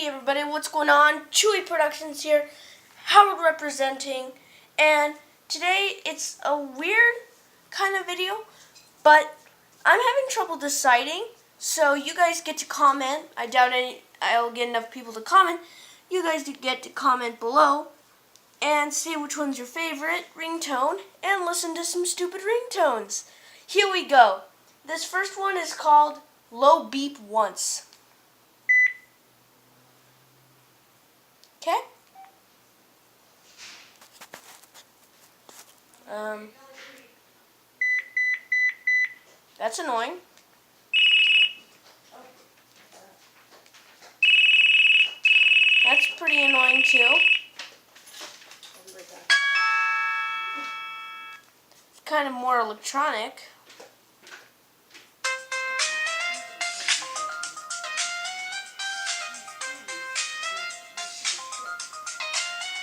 Hey everybody, what's going on? Chewy Productions here, Howard representing, and today it's a weird kind of video, but I'm having trouble deciding, so you guys get to comment. I doubt I'll get enough people to comment. You guys get to comment below and say which one's your favorite ringtone and listen to some stupid ringtones. Here we go. This first one is called Low Beep Once. Okay. That's annoying. That's pretty annoying too. It's kind of more electronic.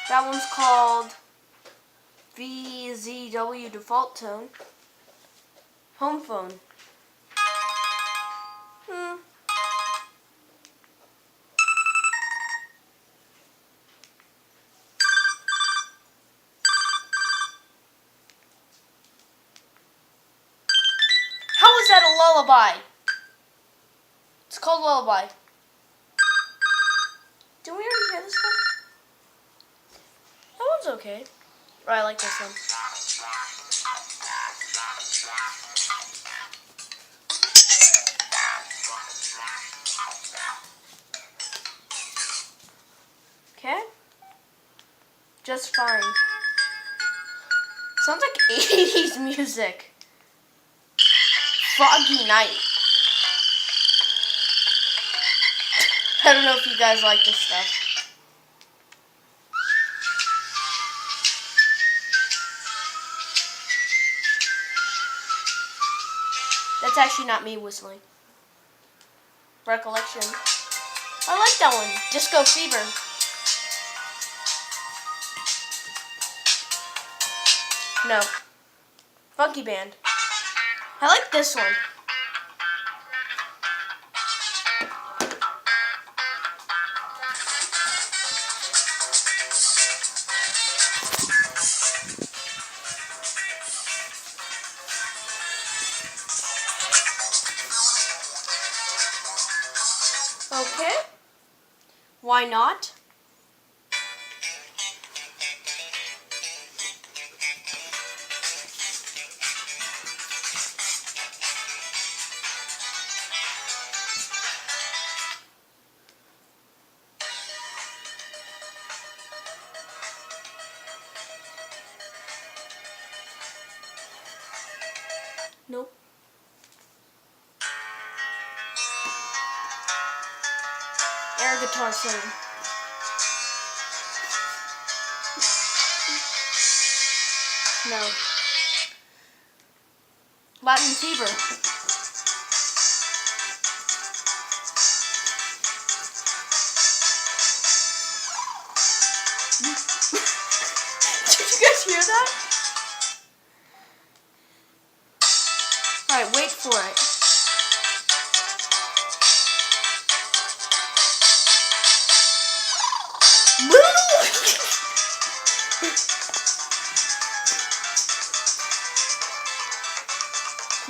That one's called VZW Default Tone. Home phone. How is that a lullaby? It's called lullaby. Did we already hear this one? That one's okay. Oh, I like this one. Okay. Just fine. Sounds like 80s music. Foggy Night. I don't know if you guys like this stuff. That's actually not me whistling. Recollection. I like that one. Disco Fever. No. Funky Band. I like this one. Okay. Why not? Nope. Air guitar solo. No. Latin Fever. Did you guys hear that? Alright, wait for it.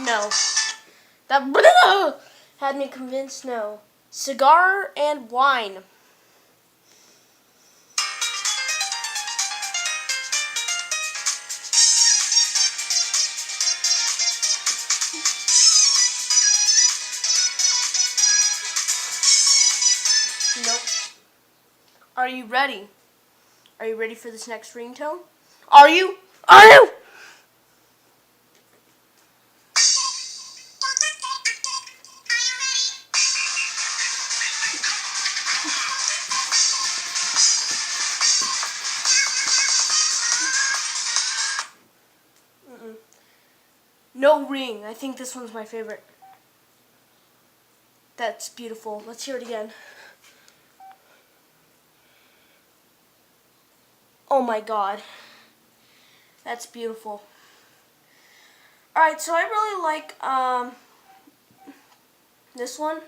No. That had me convinced no. Cigar and wine. Nope. Are you ready? Are you ready for this next ringtone? Are you? Are you? No ring. I think this one's my favorite. That's beautiful. Let's hear it again. Oh my god. That's beautiful. Alright, so I really like this one.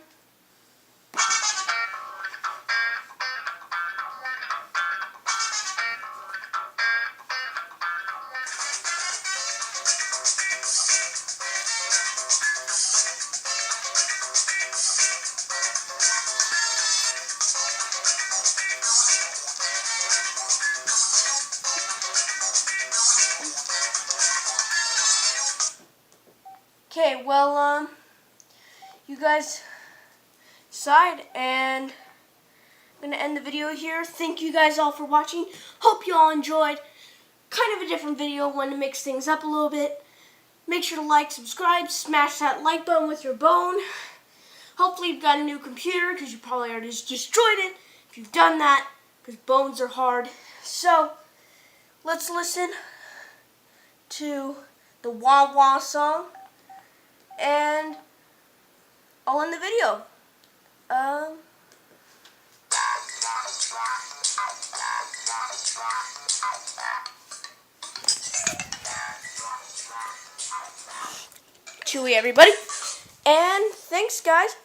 well, you guys decide, and I'm going to end the video here. Thank you guys all for watching. Hope you all enjoyed. Kind of a different video, wanted to mix things up a little bit. Make sure to like, subscribe, smash that like button with your bone. Hopefully you've got a new computer, because you probably already just destroyed it if you've done that, because bones are hard. So, let's listen to the Wah Wah song, and I'll end the video. Chewy, everybody. And thanks, guys.